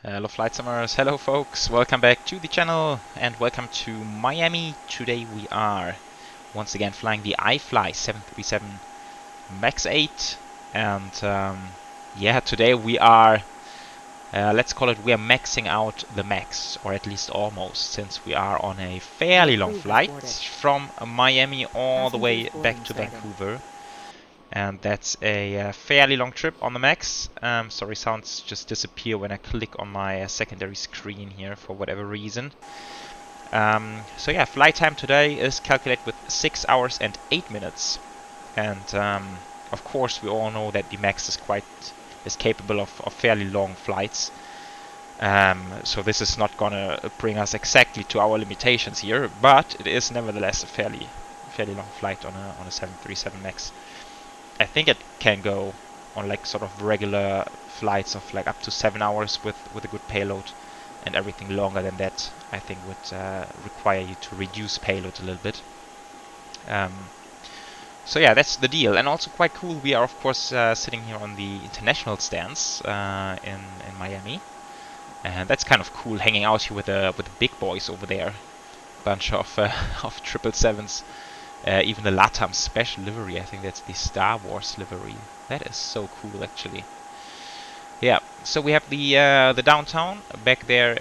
Hello flight summers, hello folks, welcome back to the channel and welcome to Miami. Today we are once again flying the iFly 737 MAX 8 and yeah, today we are, let's call it, we are maxing out the max, or at least almost, since we are on a fairly long flight from Miami all the way back to Vancouver. And that's a fairly long trip on the Max. Sorry, sounds just disappear when I click on my secondary screen here for whatever reason. So yeah, flight time today is calculated with 6 hours and 8 minutes. And of course we all know that the Max is capable of fairly long flights. So this is not gonna bring us exactly to our limitations here, but it is nevertheless a fairly long flight on a 737 Max. I think it can go on like sort of regular flights of like up to 7 hours with a good payload, and everything longer than that I think would require you to reduce payload a little bit. So yeah, that's the deal, and also quite cool. We are of course sitting here on the international stands in Miami, and that's kind of cool, hanging out here with the big boys over there, bunch of 777s. Even the LATAM special livery, I think that's the Star Wars livery. That is so cool, actually. Yeah, so we have the downtown back there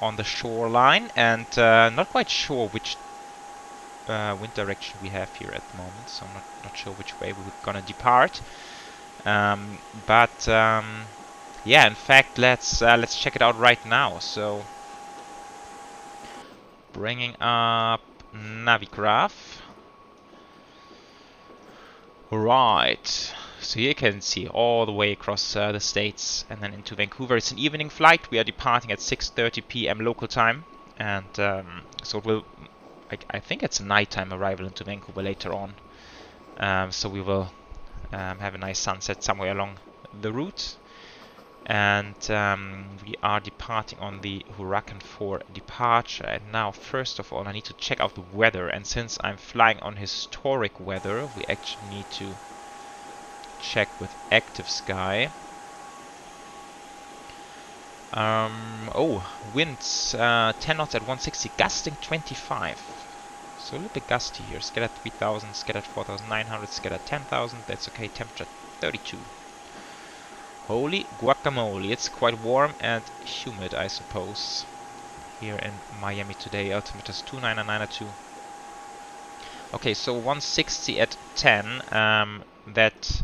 on the shoreline, and not quite sure which wind direction we have here at the moment, so I'm not sure which way we're gonna depart. Yeah, in fact, let's check it out right now. So, bringing up Navigraph. Right, so here you can see all the way across the states and then into Vancouver. It's an evening flight. We are departing at 6:30 p.m. local time, and so it will, I think it's a nighttime arrival into Vancouver later on. So we will have a nice sunset somewhere along the route. And we are departing on the Huracan 4 departure. And now, first of all, I need to check out the weather. And since I'm flying on historic weather, we actually need to check with active sky. Oh, winds 10 knots at 160, gusting 25. So a little bit gusty here. Scale at 3000, scale at 4900, scale at 10,000. That's okay. Temperature 32. Holy guacamole, it's quite warm and humid, I suppose, here in Miami today. Altimeter is 29992. Okay, so 160 at 10, that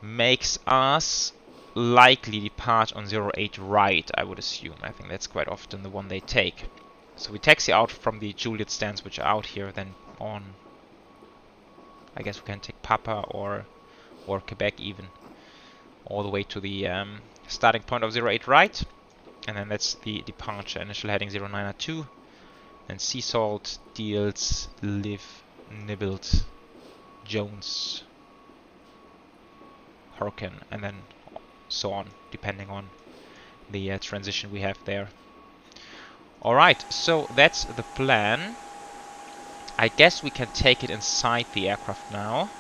makes us likely depart on 08 right, I would assume. I think that's quite often the one they take. So we taxi out from the Juliet stands, which are out here, then on, I guess we can take Papa or Quebec even, all the way to the starting point of 08 right, and then that's the departure. Initial heading 0902, then Sea Salt, Deals, Liv, Nibbled, Jones, Hurricane, and then so on, depending on the transition we have there. Alright, so that's the plan. I guess we can take it inside the aircraft now.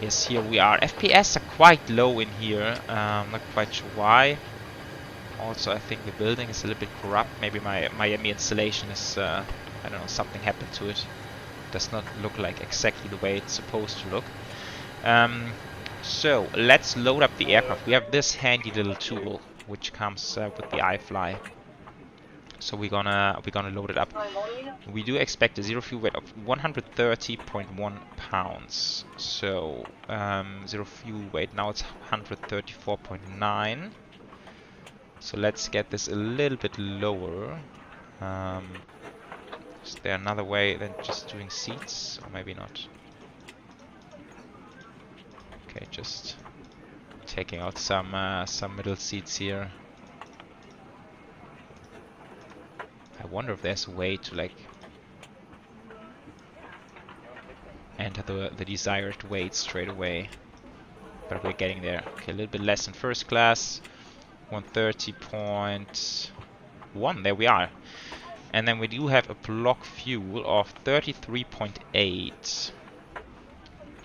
Yes, here we are. FPS are quite low in here. Not quite sure why. Also, I think the building is a little bit corrupt. Maybe my Miami installation is, I don't know, something happened to it. Does not look like exactly the way it's supposed to look. So let's load up the aircraft. We have this handy little tool which comes with the iFly. So we're gonna load it up. We do expect a zero fuel weight of 130.1 pounds. So zero fuel weight, now it's 134.9. So let's get this a little bit lower. Is there another way than just doing seats? Or maybe not. Okay, just taking out some middle seats here. I wonder if there's a way to like enter the desired weight straight away, but we're getting there. Okay, a little bit less in first class, 130.1. There we are. And then we do have a block fuel of 33.8.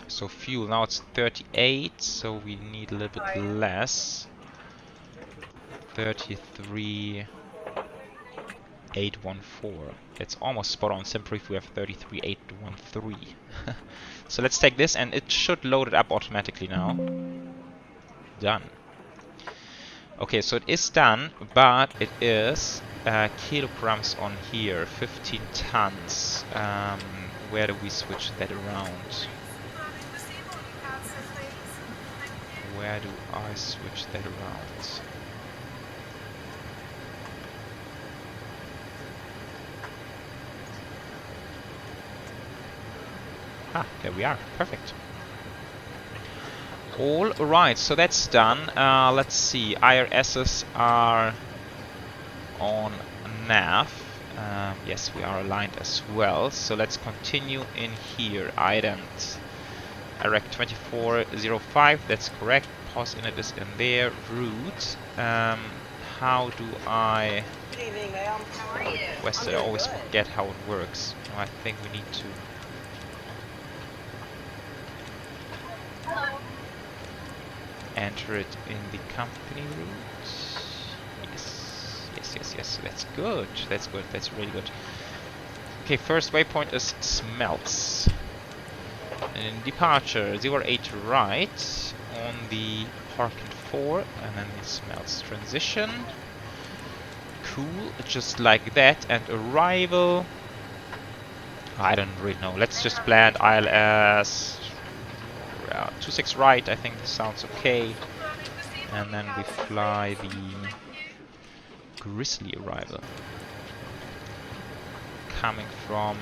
So fuel now it's 38, so we need a little bit less. 33,814. It's almost spot on. SimPrief, we have 33,813. So let's take this, and it should load it up automatically now. Done. Okay, so it is done, but it is kilograms on here, 15 tons. Where do we switch that around? Where do I switch that around? Ah, there we are. Perfect. All right, so that's done. Let's see. IRSs are on nav. Yes, we are aligned as well. So let's continue in here. Addons. Iraq 2405. That's correct. Pause init is in there. Root. How do I request it? I always forget how it works. No, I think we need to. Enter it in the company route. Yes. That's good. That's good. That's really good. Okay, first waypoint is smelts. And departure 08 right on the Harkin 4, and then the smelts transition. Cool, just like that. And arrival. I don't really know. Let's just plan ILS. 26 right, I think this sounds okay. And then we fly the Grizzly arrival. Coming from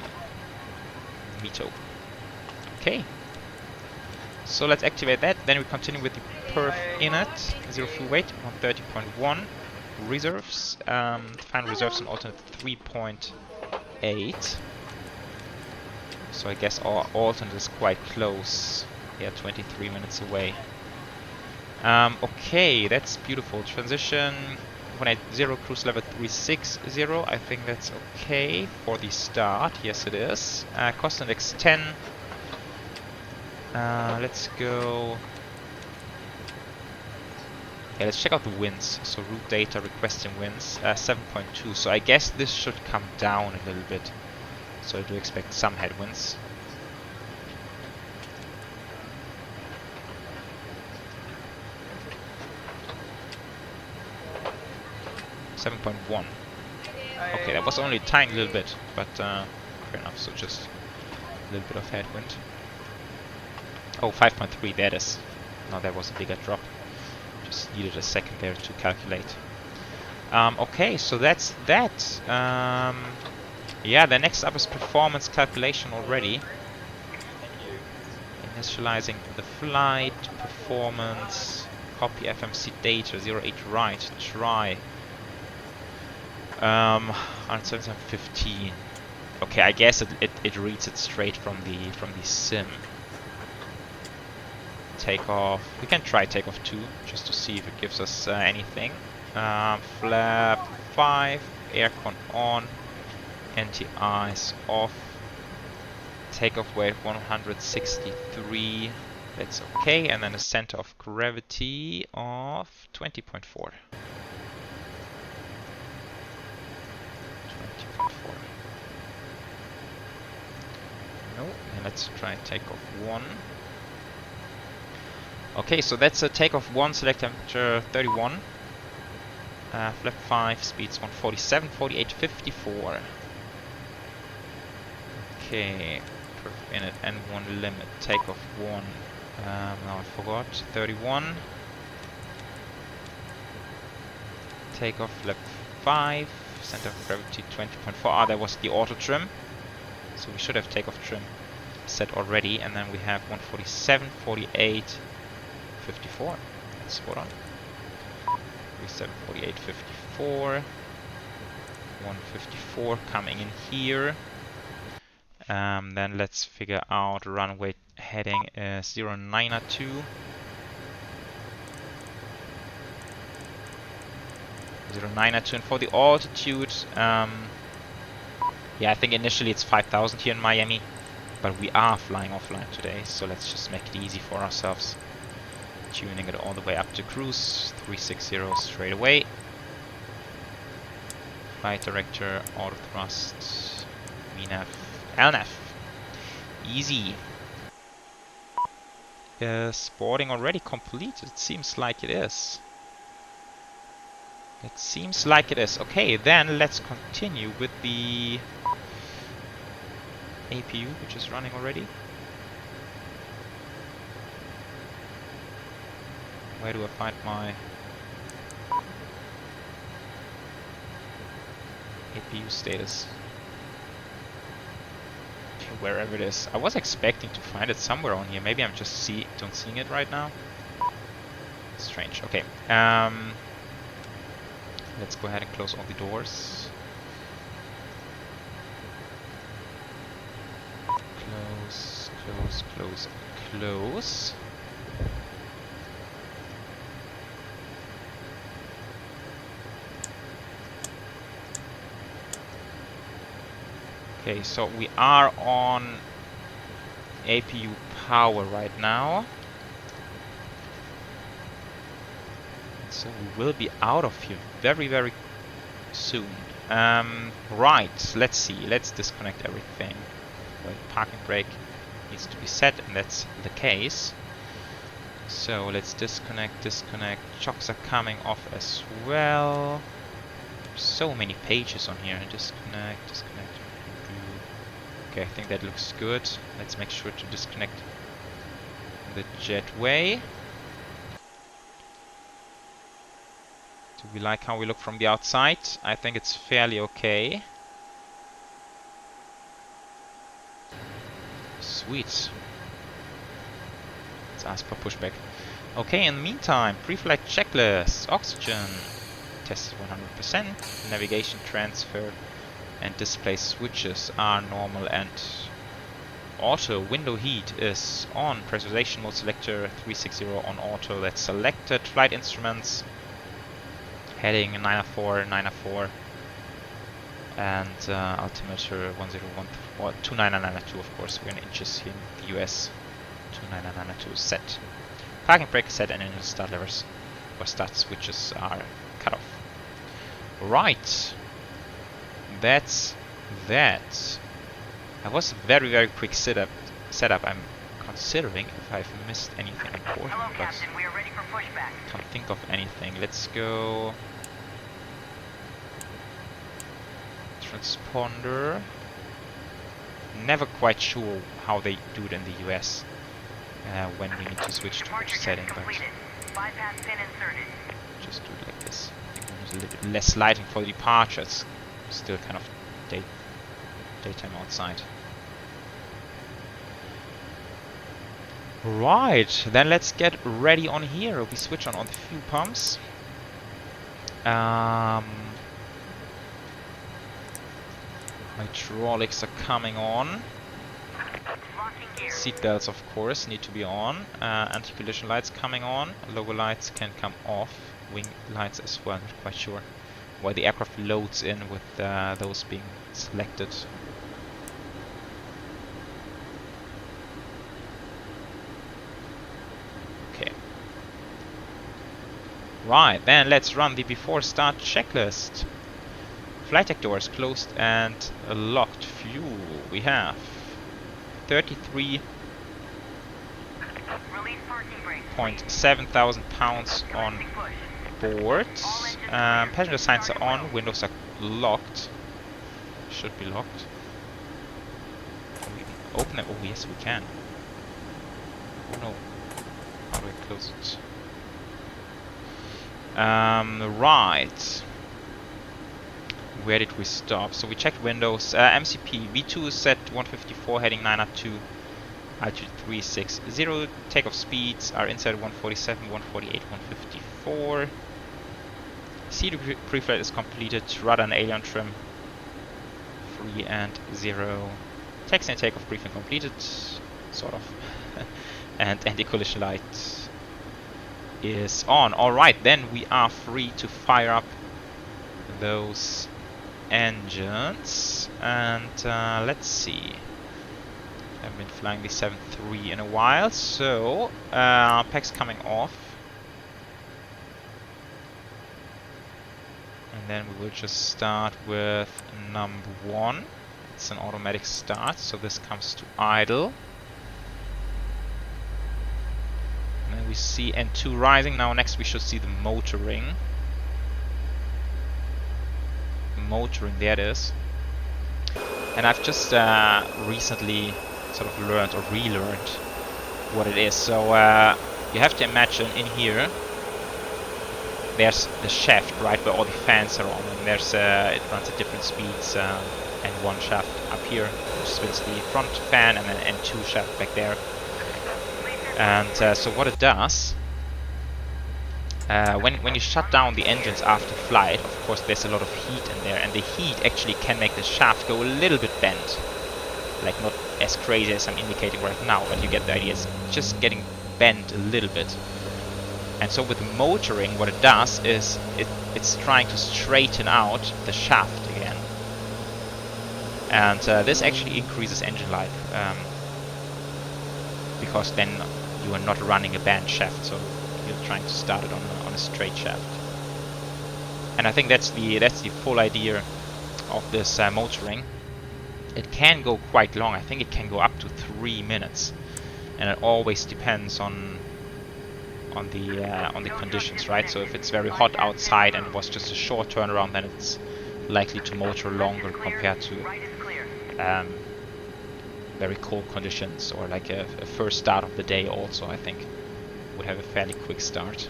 Mito. Okay. So let's activate that. Then we continue with the perf init. 0 fuel weight, 130.1. Reserves. Final reserves on alternate 3.8. So I guess our alternate is quite close. Yeah, 23 minutes away. Okay, that's beautiful. Transition 180 cruise level 360. I think that's okay for the start. Yes, it is. Cost index 10. Let's go. Yeah, let's check out the winds. So route data requesting winds 7.2. So I guess this should come down a little bit. So I do expect some headwinds. 7.1. Okay, that was only a tiny little bit, but fair enough, so just a little bit of headwind. Oh, 5.3, that is. No, that was a bigger drop. Just needed a second there to calculate. Okay, so that's that. Yeah, the next up is performance calculation already. Initializing the flight, performance, copy FMC data, 08 right, try. 107.15. Okay, I guess it reads it straight from the sim. Takeoff. We can try takeoff 2 just to see if it gives us anything. Flap 5, aircon on, anti-ice off. Takeoff weight 163. That's okay, and then a center of gravity of 20.4. No, and let's try takeoff 1. Okay, so that's a takeoff 1, select temperature 31. Flap 5, speeds 147, 48, 54. Okay, perf init N1 limit, takeoff 1. Now I forgot, 31. Takeoff flap 5, center of gravity 20.4. Ah, that was the auto trim. So we should have takeoff trim set already, and then we have 147, 48, 54. That's spot on. 47, 48, 54. 154 coming in here. Then let's figure out runway heading is 092. 092, and for the altitude, yeah, I think initially it's 5,000 here in Miami, but we are flying offline today, so let's just make it easy for ourselves. Tuning it all the way up to cruise 360 straight away. Flight director, auto thrust, VNAV, LNAV. Easy. Is boarding already completed? It seems like it is. It seems like it is. Okay, then let's continue with the APU, which is running already. Where do I find my APU status? Okay, wherever it is. I was expecting to find it somewhere on here. Maybe I'm just don't seeing it right now. Strange. Okay. Let's go ahead and close all the doors. Close, close, close, close. Okay, so we are on APU power right now. So we will be out of here very, very soon. Right, let's see. Let's disconnect everything. Well, parking brake needs to be set, and that's the case. So let's disconnect. Chocks are coming off as well. So many pages on here. Disconnect. Okay, I think that looks good. Let's make sure to disconnect the jetway. Do we like how we look from the outside? I think it's fairly okay. Sweet. Let's ask for pushback. Okay, in the meantime, pre-flight checklist. Oxygen tested 100%. Navigation transfer and display switches are normal and auto. Window heat is on. Pressurization mode selector 360 on auto. That's selected. Flight instruments. Heading 904, and altimeter 29992, of course, we're in inches here in the US. 29992 set. Parking brake set, and engine start levers or start switches are cut off. Right, that's that. That was a very, very quick setup. I'm considering if I've missed anything important. Hello, Captain. We are ready for pushback. Can't think of anything. Let's go. Transponder. Never quite sure how they do it in the US when we need to switch to which setting, but bypass pin inserted. Just do it like this. I think there's a little bit less lighting for the departure. It's still kind of daytime outside. Right, then let's get ready on here. We switch on all the fuel pumps. Hydraulics are coming on. Seatbelts, of course, need to be on. Anti-collision lights coming on. Logo lights can come off. Wing lights as well, not quite sure why the aircraft loads in with those being selected. Okay. Right, then let's run the before start checklist. Flight deck doors closed and locked. Fuel we have 33.7 thousand pounds on board. Passenger signs are on. Windows are locked. Should be locked. Can we even open it? Oh yes, we can. Oh no. How do I close it? Right. Where did we stop? So we checked windows. MCP V2 is set 154, heading 902, altitude 360. Takeoff speeds are inside 147, 148, 154. CD preflight is completed. Rudder and alien trim 3 and 0. Taxi and takeoff briefing completed, sort of. And anti-collision light is on. Alright, then we are free to fire up those engines, and let's see. I haven't been flying the 7.3 in a while, so packs coming off. And then we will just start with number 1. It's an automatic start, so this comes to idle. And then we see N2 rising. Now next we should see the motoring. Motoring, there it is. And I've just recently sort of learned or relearned what it is. So you have to imagine in here there's the shaft, right, where all the fans are on, and there's it runs at different speeds, and one shaft up here which spins the front fan, and then N2 shaft back there. And so what it does, when you shut down the engines after flight, of course there's a lot of heat in there, and the heat actually can make the shaft go a little bit bent. Like not as crazy as I'm indicating right now, but you get the idea. It's just getting bent a little bit. And so with the motoring, what it does is it's trying to straighten out the shaft again. And this actually increases engine life, because then you are not running a bent shaft, so you're trying to start it on a straight shaft. And I think that's the full idea of this motoring. It can go quite long. I think it can go up to 3 minutes, and it always depends on the conditions, right? So if it's very hot outside and it was just a short turnaround, then it's likely to motor longer compared to very cold conditions, or like a first start of the day also, I think would have a fairly quick start.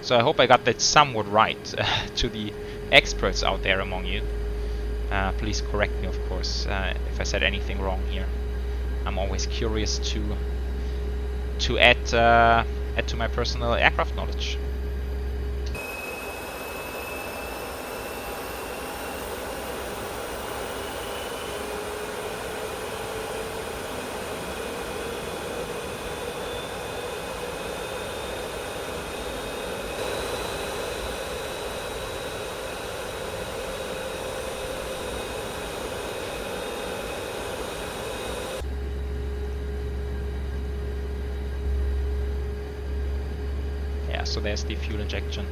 So I hope I got that somewhat right. To the experts out there among you, please correct me, of course, if I said anything wrong here. I'm always curious to add to my personal aircraft knowledge. So there's the fuel injection.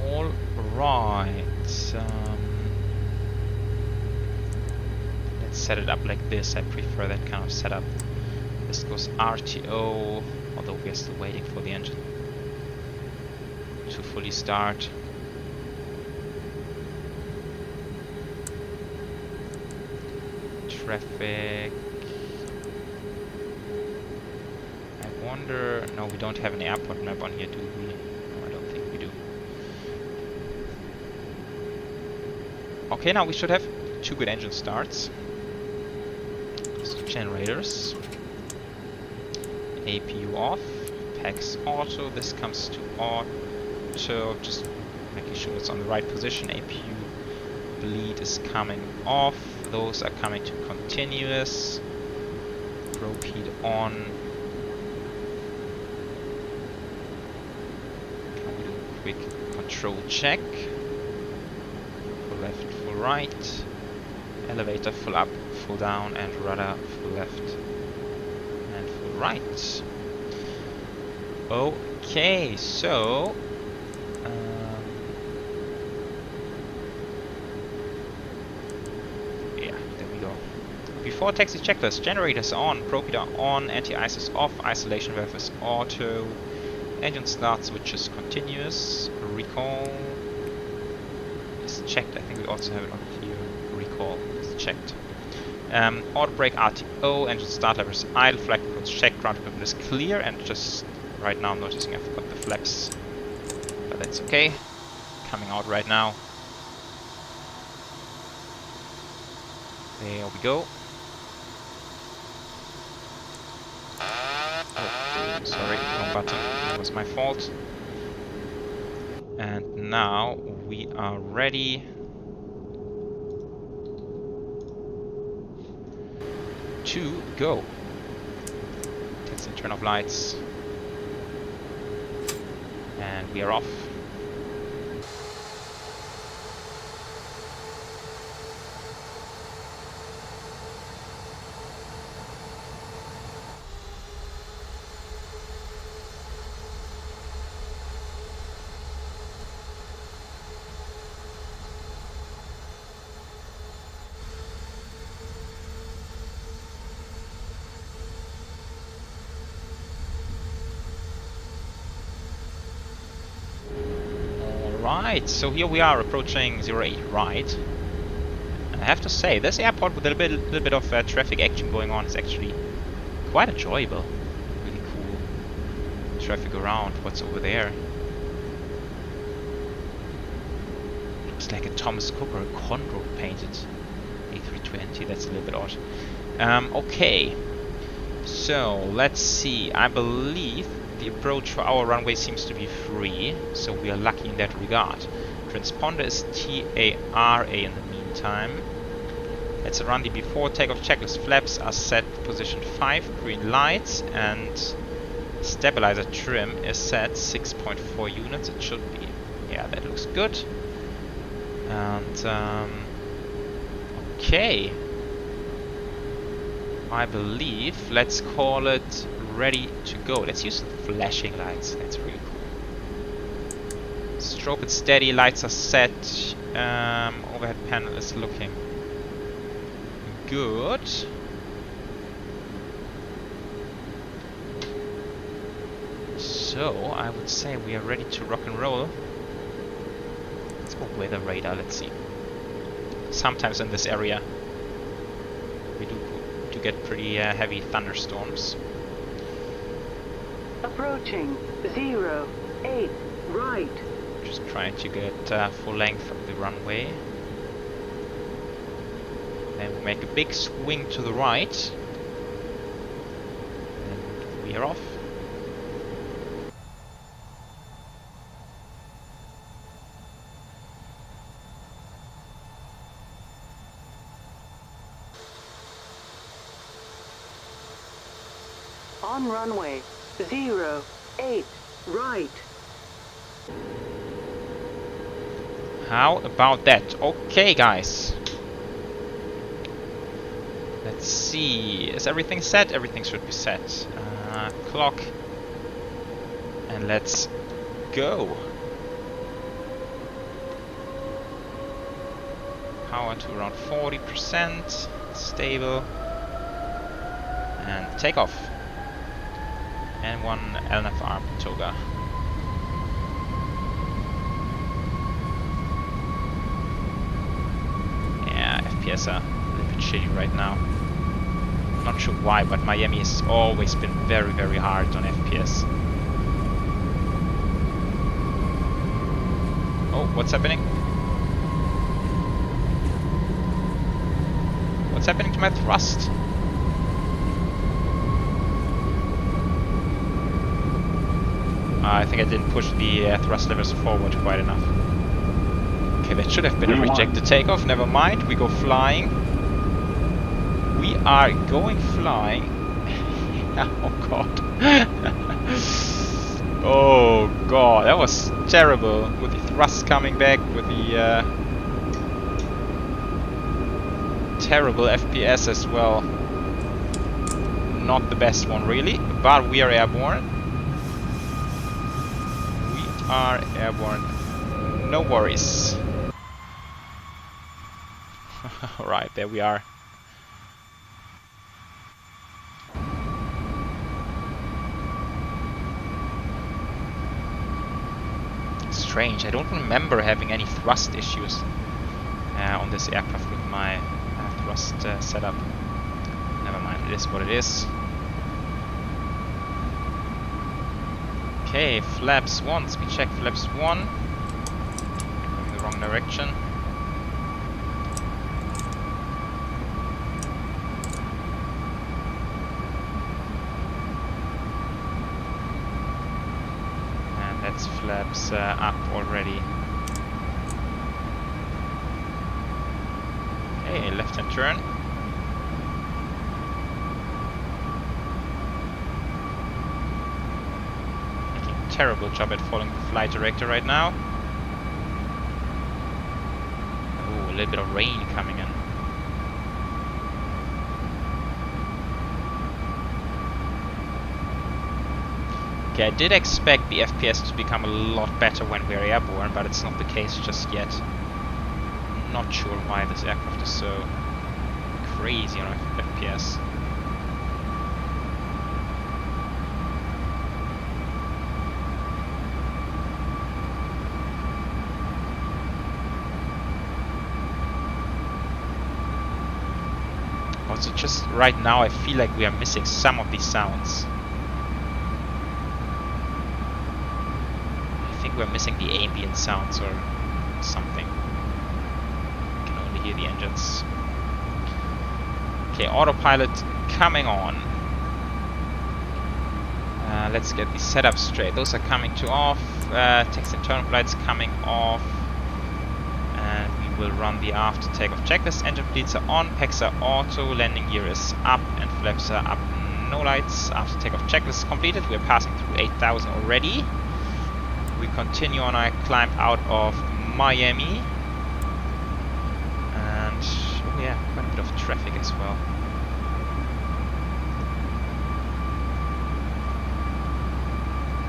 All right. Let's set it up like this. I prefer that kind of setup. This goes RTO, although we're still waiting for the engine to fully start. Traffic. I wonder. No, we don't have an airport map on here, do we? No, I don't think we do. Okay, now we should have 2 good engine starts. So generators. APU off. PAX auto. This comes to auto. Just making sure it's on the right position. APU bleed is coming off. Those are coming to continuous. Probe heat on. Can we do a quick control check? Full left, full right. Elevator full up, full down, and rudder full left and full right. Okay, so before taxi checklist, generators on, probe heater on, anti-ice is off, isolation valve is auto, engine start switch is continuous, recall is checked. I think we also have it on here. Recall is checked. Auto brake RTO, engine start lever is idle, flag controls checked, ground equipment is clear, and just right now I'm noticing I forgot the flaps, but that's okay. Coming out right now. There we go. Sorry, wrong button. That was my fault. And now we are ready to go. Testing turn off lights. And we are off. Right, so here we are approaching 08 right. And I have to say, this airport with a little bit of traffic action going on is actually quite enjoyable. Really cool traffic around. What's over there? Looks like a Thomas Cook or a Conroe painted A320. That's a little bit odd. Okay, so let's see. I believe the approach for our runway seems to be free, so we are lucky in that regard. Transponder is TARA in the meantime. Let's run the before takeoff checklist. Flaps are set position 5, green lights, and stabilizer trim is set 6.4 units. It should be. Yeah, that looks good. And okay, I believe let's call it ready to go. Let's use flashing lights. That's really cool. Strobe it steady. Lights are set. Overhead panel is looking good. So I would say we are ready to rock and roll. Let's go weather radar. Let's see. Sometimes in this area we do get pretty heavy thunderstorms. Approaching 08 right. Just trying to get full length of the runway. Then we make a big swing to the right. And we are off. On runway 08 right. How about that? Okay, guys. Let's see. Is everything set? Everything should be set. Clock. And let's go. Power to around 40%. Stable. And takeoff. And one LNFR toga. Yeah, FPS are a little bit shitty right now. Not sure why, but Miami has always been very, very hard on FPS. Oh, what's happening? What's happening to my thrust? I think I didn't push the thrust levers forward quite enough. Okay, that should have been a rejected takeoff. Never mind, we go flying. We are going flying. Oh god. Oh god, that was terrible. With the thrust coming back, with the terrible FPS as well. Not the best one really, but we are airborne. Are airborne, no worries. Alright, there we are. Strange, I don't remember having any thrust issues on this aircraft with my thrust setup. Never mind, it is what it is. Okay, flaps 1, speed check flaps 1. Going the wrong direction. And that's flaps up already. Okay, left hand turn. Terrible job at following the flight director right now. Oh, a little bit of rain coming in. Okay, I did expect the FPS to become a lot better when we're airborne, but it's not the case just yet. Not sure why this aircraft is so crazy on FPS. Also, just right now, I feel like we are missing some of these sounds. I think we're missing the ambient sounds or something. You can only hear the engines. Okay, autopilot coming on. Let's get the setup straight. Those are coming to off. Text and turn lights coming off. And we will run the after takeoff checklist. Engine bleeds are on, packs are auto, landing gear is up, and flaps are up. No lights. After takeoff checklist completed. We are passing through 8,000 already. We continue on our climb out of Miami. And oh yeah, quite a bit of traffic as well.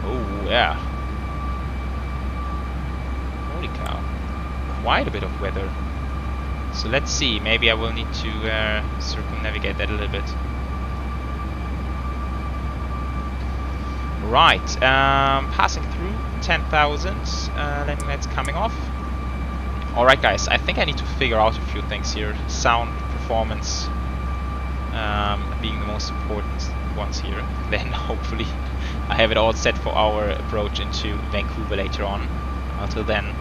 Oh yeah. Holy cow. Quite a bit of weather. So let's see, maybe I will need to circumnavigate that a little bit. Right, passing through 10,000, landing lights coming off. Alright guys, I think I need to figure out a few things here. Sound, performance, being the most important ones here. Then hopefully I have it all set for our approach into Vancouver later on. Until then,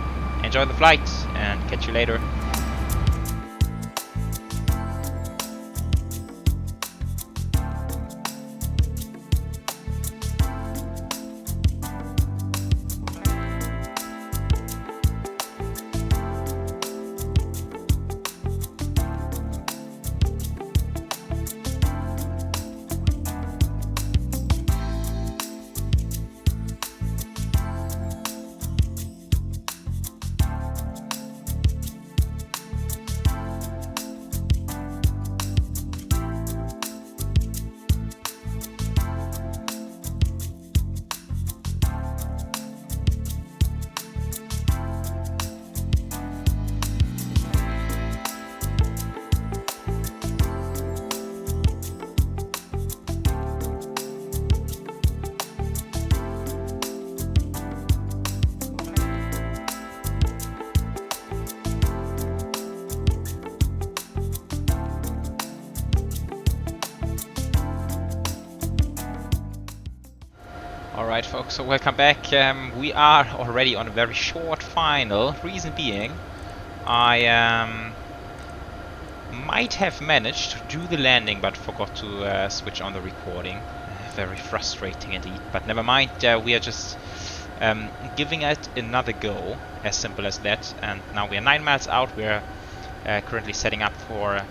enjoy the flight and catch you later. Alright folks, so welcome back. We are already on a very short final. Reason being, I might have managed to do the landing but forgot to switch on the recording. Very frustrating indeed, but never mind. We are just giving it another go, as simple as that. And now we are 9 miles out. We are currently setting up for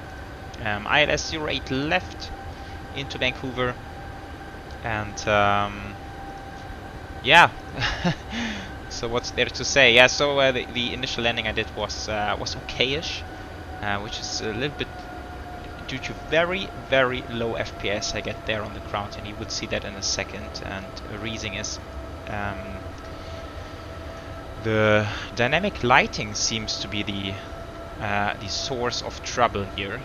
ILS 08 left into Vancouver. And yeah, so what's there to say? Yeah, so the initial landing I did was okay-ish, which is a little bit due to very low FPS I get there on the ground, and you would see that in a second. And the reason is the dynamic lighting seems to be the source of trouble here.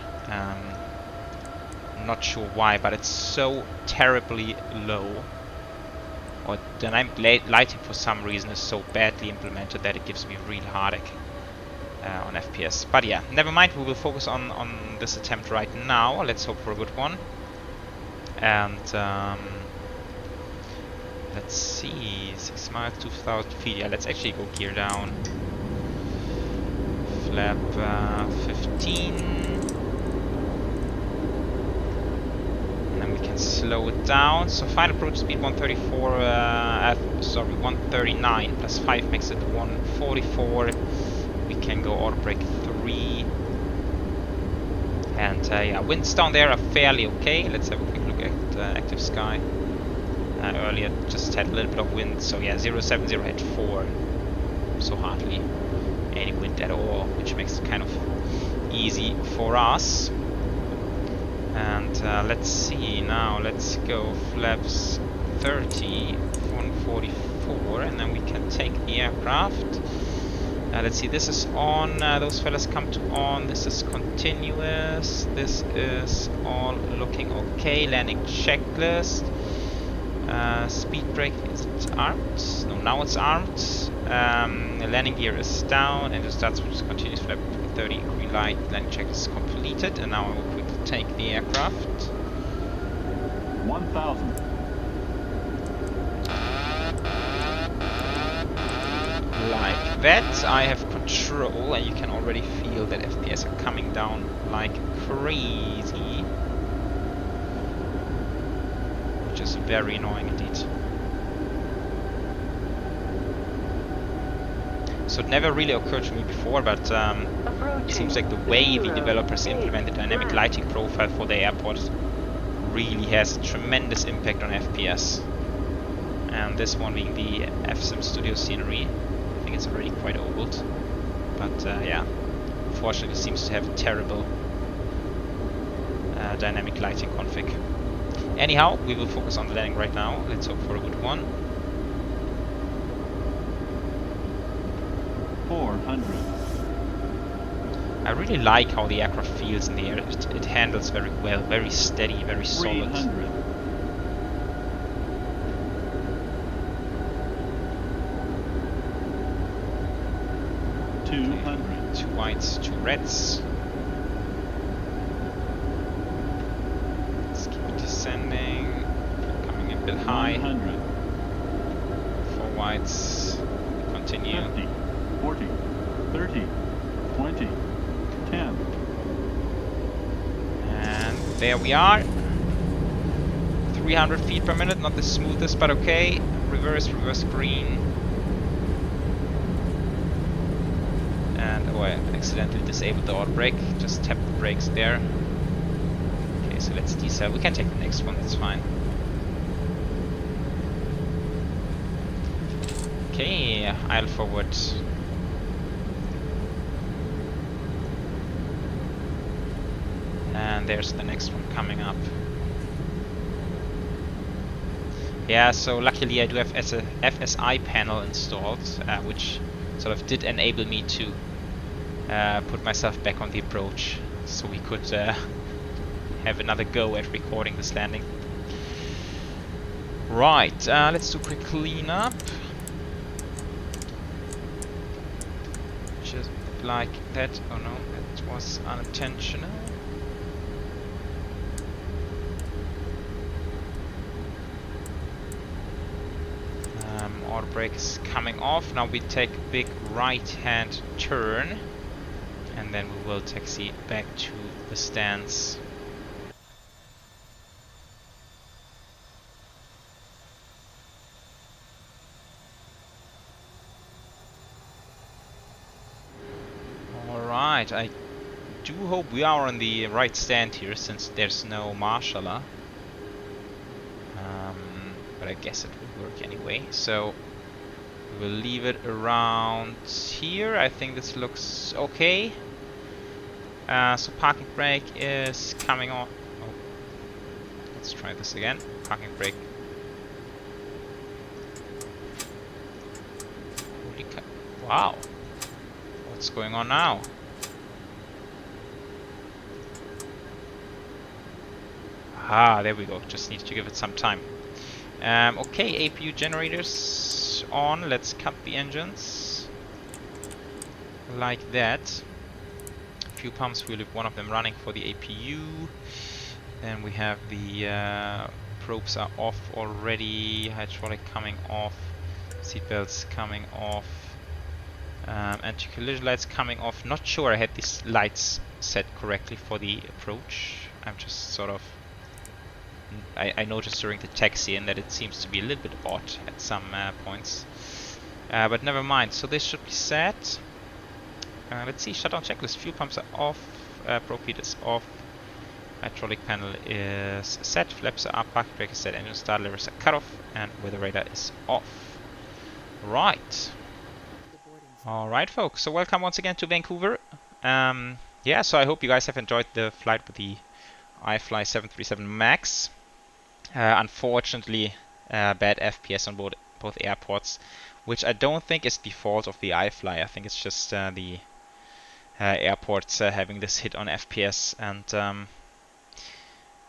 Not sure why, but it's so terribly low. Or dynamic lighting for some reason is so badly implemented that it gives me real heartache on FPS. But yeah, never mind, we will focus on this attempt right now. Let's hope for a good one. And let's see, 6 miles, 2,000 feet. Yeah, let's actually go gear down. Flap 15. Slow it down. So final approach speed 139 plus 5 makes it 144. We can go auto brake 3. And yeah, winds down there are fairly okay. Let's have a quick look at active sky. Earlier just had a little bit of wind, so yeah, 070 had 4. So hardly any wind at all, which makes it kind of easy for us. And let's see, now let's go flaps 30, 144, and then we can take the aircraft. Let's see, this is on, those fellas come to on, this is continuous, this is all looking okay, landing checklist. Speed brake, is it armed? No, now it's armed. The landing gear is down, and it starts with continuous flap 30, green light, landing checklist is completed, and now I will quickly take the aircraft. 1,000. Like that. I have control, and you can already feel that FPS are coming down like crazy, which is very annoying indeed. So it never really occurred to me before, but it seems like the way the developers implement the dynamic lighting profile for the airport really has a tremendous impact on FPS. And this one being the FSimStudios scenery. I think it's already quite old, but yeah, unfortunately it seems to have a terrible dynamic lighting config. Anyhow, we will focus on the landing right now. Let's hope for a good one. 400. I really like how the aircraft feels in the air. It handles very well, very steady, very solid. 300. 200. 2 whites, 2 reds. Let's keep descending. Coming a bit high. 100. 4 whites. Continue. 50. 40. 30. 20. 10. And there we are. 300 feet per minute, not the smoothest, but okay. Reverse, reverse green. And oh, I accidentally disabled the auto brake. Just tap the brakes there. Okay, so let's decel. We can take the next one, that's fine. Okay, idle forward. And there's the next one coming up. Yeah, so luckily I do have a FSI panel installed, which sort of did enable me to put myself back on the approach, so we could have another go at recording this landing. Right, let's do a quick cleanup. Just like that. Oh no, that was unintentional. Auto brake is coming off. Now we take a big right hand turn, and then we will taxi back to the stance. Alright, I do hope we are on the right stand here, since there's no marshaller. But I guess it will work anyway. So we'll leave it around here. I think this looks okay. So parking brake is coming on. Oh, let's try this again. Parking brake. Wow. What's going on now? Ah, there we go. Just need to give it some time. Okay, APU generators on. Let's cut the engines. Like that. Fuel pumps, we'll leave one of them running for the APU. Then we have the probes are off already. Hydraulic coming off. Seatbelts coming off. Anti-collision lights coming off. Not sure I had these lights set correctly for the approach. I'm just sort of... I noticed during the taxi and that it seems to be a little bit odd at some points. But never mind. So this should be set. Let's see. Shutdown checklist. Fuel pumps are off. Probe heat is off. Hydraulic panel is set. Flaps are up. Parking brake is set. Engine start levers are cut off. And weather radar is off. Right. Alright folks, so welcome once again to Vancouver. Yeah, so I hope you guys have enjoyed the flight with the iFly 737 MAX. Unfortunately, bad FPS on both airports, which I don't think is the fault of the iFly. I think it's just the airports having this hit on FPS. And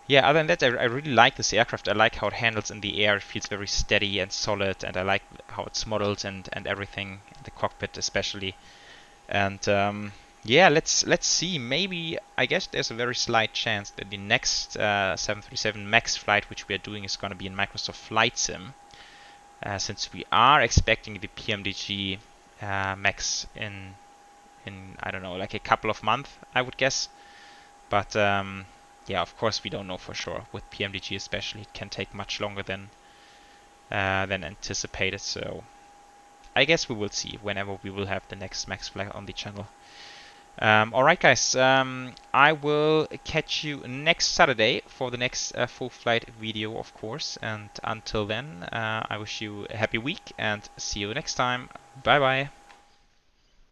yeah, other than that, I really like this aircraft. I like how it handles in the air. It feels very steady and solid, and I like how it's modeled and everything, the cockpit especially. And yeah, let's see. Maybe I guess there's a very slight chance that the next 737 MAX flight, which we are doing, is going to be in Microsoft Flight Sim, since we are expecting the PMDG MAX in I don't know, like a couple of months, I would guess. But yeah, of course we don't know for sure. With PMDG especially, it can take much longer than anticipated. So I guess we will see whenever we will have the next Max flight on the channel. Alright guys, I will catch you next Saturday for the next full flight video, of course. And until then, I wish you a happy week and see you next time. Bye bye.